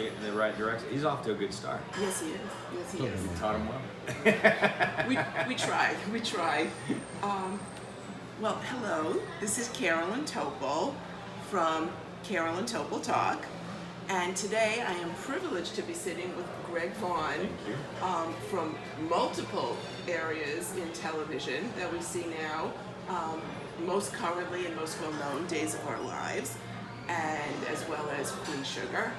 pushing it in the right direction. He's off to a good start. Yes, he is. Yes, he is. You taught him well. We tried. We tried. Well, hello. This is Carolyn Topol from Carolyn Topol Talk. And today I am privileged to be sitting with Greg Vaughan from multiple areas in television that we see now, most currently and most well known, Days of Our Lives, and as well as Queen Sugar.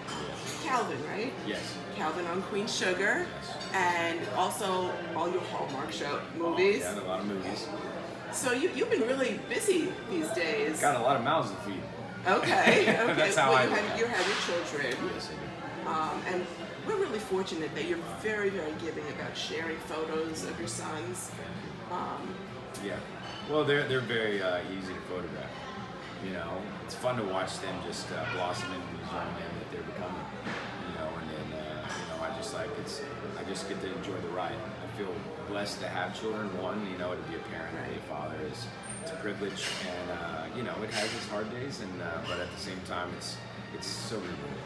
Calvin, right? Yes. Calvin on Queen Sugar, and also all your Hallmark show movies. Yeah, a lot of movies. So you've been really busy these days. Got a lot of mouths to feed. Okay. That's how I you have your children. Yes, I do. And we're really fortunate that you're very, very giving about sharing photos of your sons. Yeah. Well, they're very easy to photograph. You know, it's fun to watch them just blossom into these young men that they're becoming. You know, and then I just get to enjoy the ride. I feel blessed to have children. One, to be a parent, to be a father it's a privilege, and it has its hard days, and but at the same time, it's so rewarding.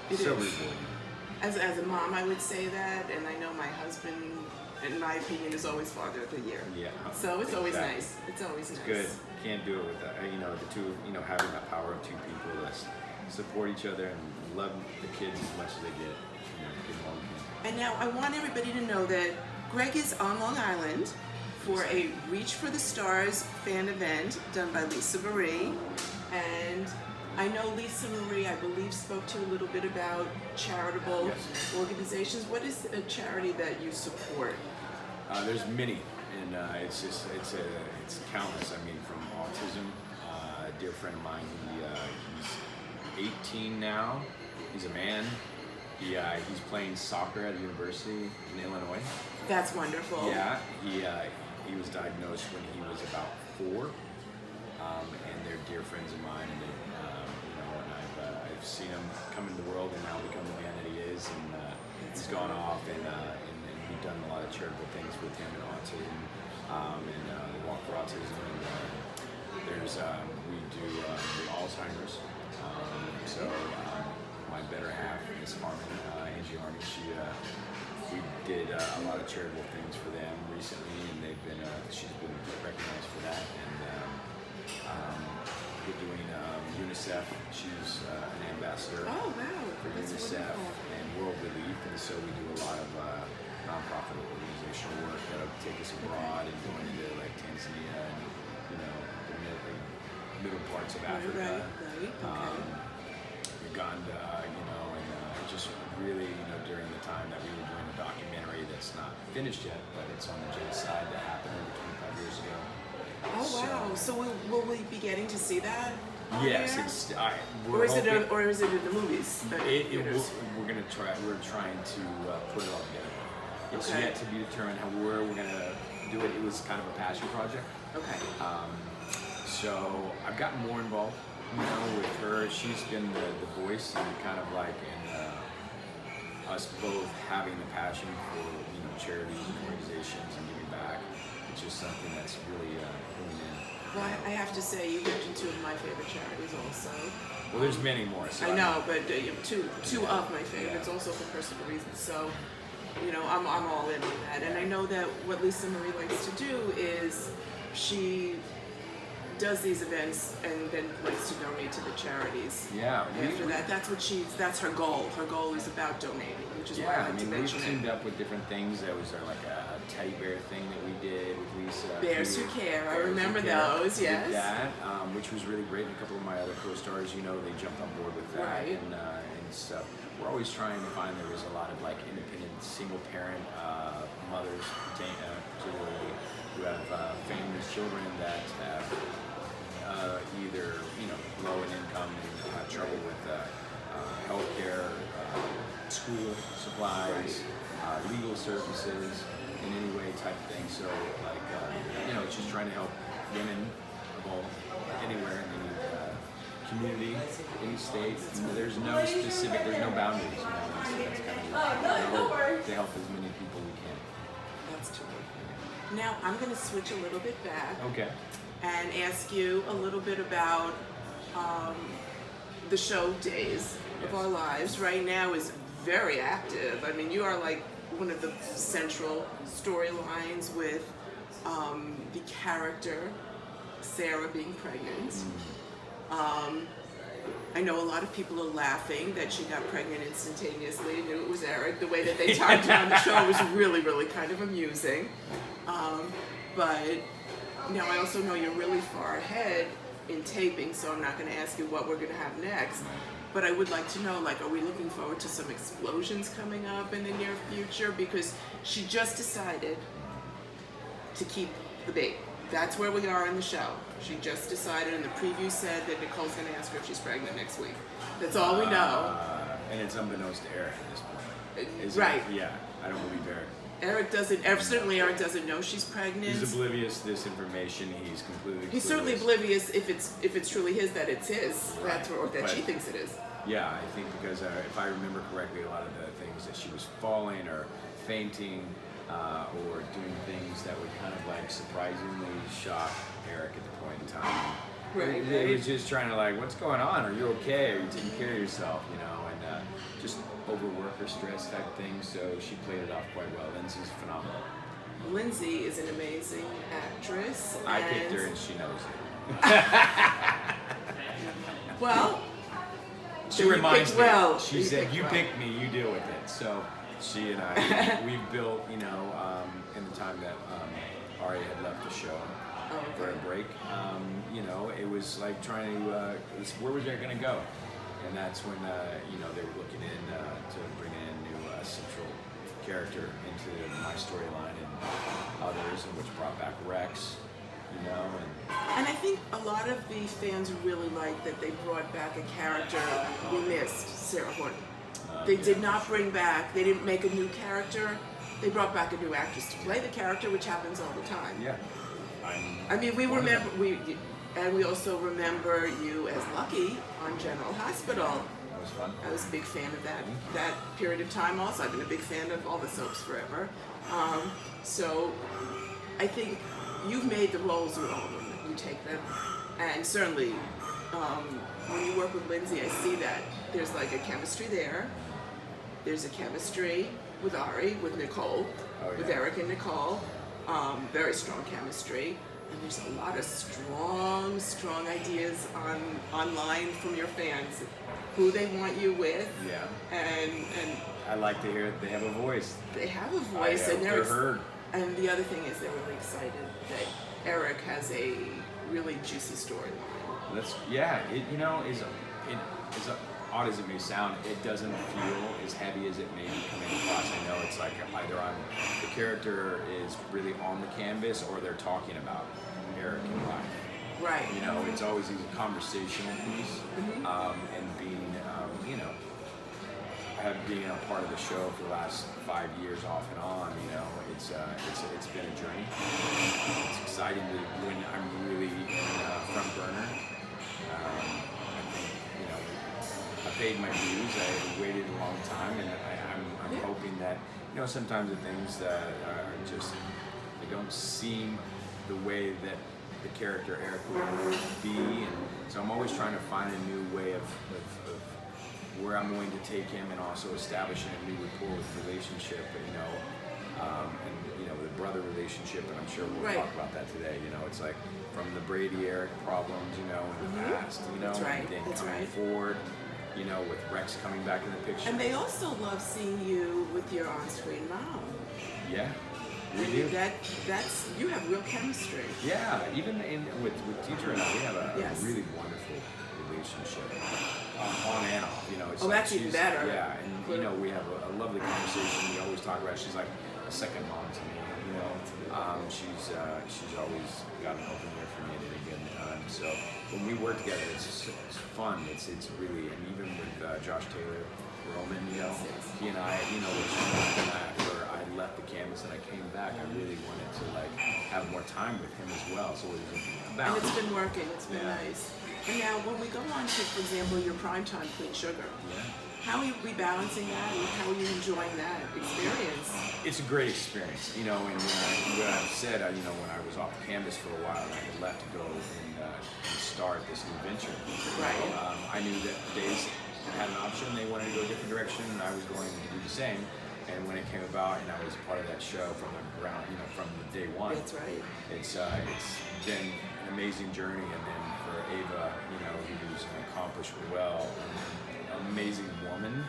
It's so rewarding. As a mom, I would say that, and I know my husband, in my opinion, is always Father of the Year. Yeah. So it's always nice. It's always nice. Good. Can't do it without the two. Having that power of two people that support each other and love the kids as much as they get. Good mom can. And now I want everybody to know that Greg is on Long Island for a Reach for the Stars fan event done by Lisa Marie, and I know Lisa Marie, I believe, spoke to you a little bit about charitable organizations. What is a charity that you support? There's many, and it's countless. I mean, from autism. A dear friend of mine, he's 18 now. He's a man. He's playing soccer at a university in Illinois. That's wonderful. Yeah, he was diagnosed when he was about 4, and they're dear friends of mine, and they, and I've seen him come into the world and now become the man that he is, and he's gone off, and we've done a lot of charitable things with him and autism, and the Walk for Autism, and we do the Alzheimer's, so my better half, Miss Harmon, Angie Harmon, we did a lot of charitable things for them recently, and she's been recognized for that. And we're doing UNICEF. She's an ambassador for UNICEF and World Relief, and so we do a lot of nonprofit organizational work that'll take us abroad and going into like Tanzania and the middle parts of Africa, Uganda, and just really during the time that we were doing a documentary that's not finished yet, but it's on the genocide that happened over 25 years ago. Oh wow! So will we be getting to see that? Yes, or is it in the movies? We're trying to put it all together. It's yet to be determined where we're gonna do it. It was kind of a passion project. Okay. So I've gotten more involved, with her. She's been the voice, and kind of like us both having the passion for charities and organizations and giving back. It's just something that's really pulling in. Well, I have to say, you mentioned two of my favorite charities also. Well, there's many more. So I know, but two of my favorites, also for personal reasons. So, I'm all in on that. And I know that what Lisa Marie likes to do is she does these events and then likes to donate to the charities. Yeah. After that, that's her goal. Her goal is about donating, which is why I like to mention it. We've teamed up with different things. There was like a teddy bear thing that we did with Lisa. Bears Who Care. I remember those. Yes. Did that, which was really great. And a couple of my other co-stars, they jumped on board with that. Right. And stuff. We're always trying to find. There was a lot of like independent single parent mothers, particularly, who have families, children that have either low in income and have trouble with healthcare, school supplies, legal services, in any way type of thing. So it's just trying to help women of all anywhere in any community, any state. There's no specific, there's no boundaries. So that's kind of to help as many people we can. That's terrific. Now I'm going to switch a little bit back. Okay. And ask you a little bit about the show Days. of our lives right now is very active. I mean, you are like one of the central storylines with the character Sarah being pregnant. I know a lot of people are laughing that she got pregnant instantaneously and knew it was Eric. The way that they timed it on the show was really, really kind of amusing. But now I also know you're really far ahead in taping, so I'm not going to ask you what we're going to have next. But I would like to know, like, are we looking forward to some explosions coming up in the near future? Because she just decided to keep the baby. That's where we are in the show. She just decided, and the preview said that Nicole's going to ask her if she's pregnant next week. That's all we know. And it's unbeknownst to Eric at this point. Right. Yeah, I don't believe Eric. Certainly Eric doesn't know she's pregnant. He's oblivious to this information. He's completely He's certainly oblivious if it's truly his, that it's his. Right. That's or that she thinks it is. Yeah, I think because if I remember correctly, a lot of the things that she was falling or fainting or doing things that would kind of like surprisingly shock Eric at the point in time. Right. He was just trying to like, what's going on? Are you okay? Are you taking care of yourself? You know, and just overwork or stress type thing. So she played it off quite well. Lindsay's phenomenal. Lindsay is an amazing actress. I picked her and she knows it. Well, she reminds me. Well. She said, "You picked me. You deal with it." So she and I, we've built, in the time that Ari had left the show for a break, it was like trying to, where was Eric going to go? And that's when, they were looking to bring in a new central character into my storyline and others, and which brought back Rex, And I think a lot of the fans really liked that they brought back a character we missed, Sarah Horton. They did not bring back, they didn't make a new character, they brought back a new actress to play the character, which happens all the time. Yeah. We also remember you as Lucky on General Hospital. That was fun. I was a big fan of that period of time also. I've been a big fan of all the soaps forever. So I think you've made the roles your own. You take them. And certainly when you work with Lindsay, I see that. There's like a chemistry there. There's a chemistry with Ari, with Nicole, with Eric and Nicole. Very strong chemistry. And there's a lot of strong ideas online from your fans, who they want you with. Yeah. And I like to hear it. They have a voice. They have a voice, and they're heard. And the other thing is they're really excited that Eric has a really juicy storyline. As odd as it may sound, it doesn't feel as heavy as it may be coming across. I know it's like either the character is really on the canvas or they're talking about Eric in life. Right. It's always a conversational piece, and being, being a part of the show for the last 5 years off and on, it's been a journey. It's exciting when I'm really in front burner. I paid my dues. I waited a long time, and I'm hoping that sometimes the things that are just they don't seem the way that the character Eric would be, and so I'm always trying to find a new way of where I'm going to take him, and also establishing a new rapport with the relationship, and the brother relationship, and I'm sure we'll talk about that today. It's like from the Brady Eric problems, in the past, That's right. and then That's coming right. forward. With Rex coming back in the picture. And they also love seeing you with your on-screen mom. Yeah, we do. That's you have real chemistry. Yeah, even with Teacher and I, we have a really wonderful relationship, on and off. It's that's even better. Yeah, and we have a lovely conversation. We always talk about. She's like a second mom to me. She's always got an open ear for me at any given time. So when we work together, it's fun. It's really, and even with Josh Taylor, Roman, he and I, after I left the campus and I came back, I really wanted to have more time with him as well. So it was a balance. And it's been working. It's been nice. And now when we go on to, for example, your primetime Clean Sugar, how are you rebalancing that, and how are you enjoying that experience? It's a great experience, and what I've said, when I was off the canvas for a while and I had left to go and start this new venture, Right. I knew that days had an option. They wanted to go a different direction, and I was going to do the same. And when it came about, and I was part of that show from the ground, from the day one. That's right. It's been an amazing journey, and then for Ava, who's an accomplished, amazing woman,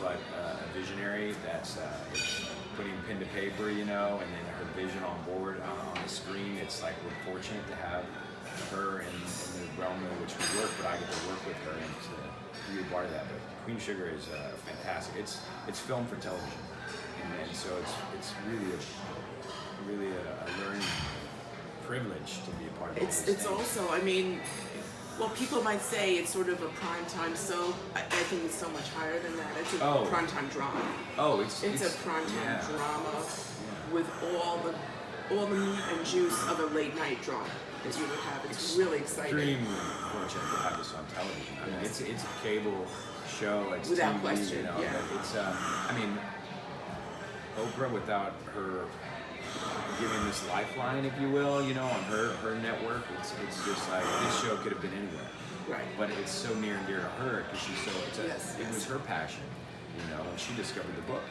but a visionary that's it's putting pen to paper, and then her vision on board on the screen. It's like we're fortunate to have her in the realm in which we work, but I get to work with her and to be a part of that. But Queen Sugar is fantastic. It's filmed for television, and so it's really a learning privilege to be a part of this. It's also, well, people might say it's sort of a primetime soap. I think it's so much higher than that. It's a primetime drama. Oh, it's a primetime drama with all the meat and juice of a late night drama that you would have. It's really exciting. Extremely fortunate to have this on television. It's a cable show. It's without TV, question. But it's Oprah, without her giving this lifeline, if you will, on her network, it's just like this show could have been anywhere. Right. But it's so near and dear to her because she's so. It was her passion, and she discovered the book.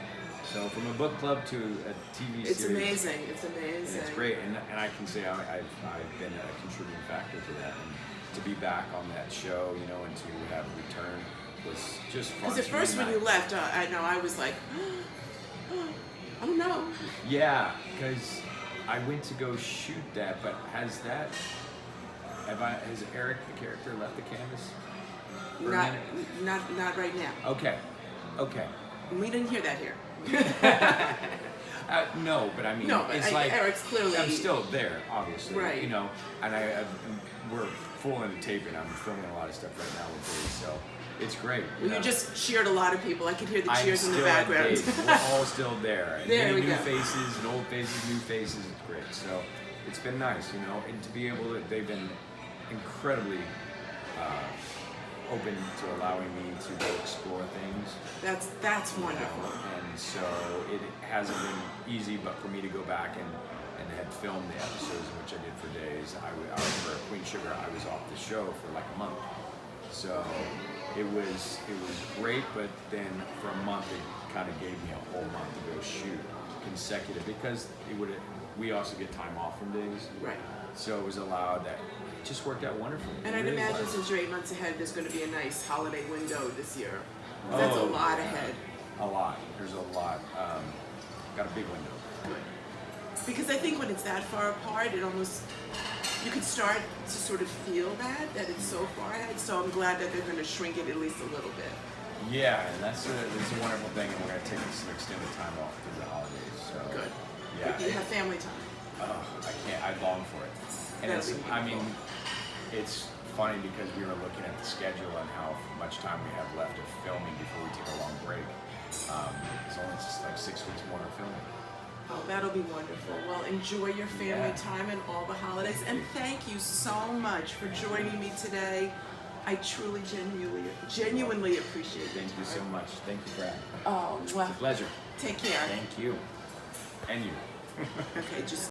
So from a book club to a TV series, it's amazing. It's amazing. It's great, and I can say I've been a contributing factor to that, and to be back on that show, and to have a return was just fun. Because at first when you left, I know I was like, oh no. Yeah, because I went to go shoot that, but has Eric, the character, left the canvas? Not right now. Okay. We didn't hear that here. No, but it's like Eric's clearly. I'm still there, obviously. Right. And we're full into taping. I'm filming a lot of stuff right now with Dave, so it's great. Well, you just cheered a lot of people. I could hear the cheers in the background. We're all still there. And there we new go. faces and old faces, new faces. It's great. So it's been nice, and to be able to. They've been incredibly open to allowing me to go explore things. That's wonderful. And so it hasn't been easy, but for me to go back and had filmed the episodes, which I did for days. I was for Queen Sugar. I was off the show for like a month. So it was great, but then for a month it kind of gave me a whole month to go shoot consecutive because we also get time off from days. Right. So it was allowed that. It just worked out wonderfully. And I'd imagine since you're 8 months ahead, there's going to be a nice holiday window this year. That's a lot ahead. A lot. There's a lot. Got a big window. Good. Because I think when it's that far apart, you could start to sort of feel that it's so far ahead. So I'm glad that they're going to shrink it at least a little bit. Yeah, and that's a wonderful thing, and we're going to take some extended time off through the holidays. So good. Yeah. But you have family time. I can't. I long for it. And it's funny because we were looking at the schedule and how much time we have left of filming before we take a long break. It's only just like 6 weeks more of filming. Oh, that'll be wonderful. Well, enjoy your family time and all the holidays. And thank you so much for joining me today. I truly, genuinely appreciate it. Thank you so much. Thank you, Brad. Oh, well. It's a pleasure. Take care. Thank you. And you. Okay, just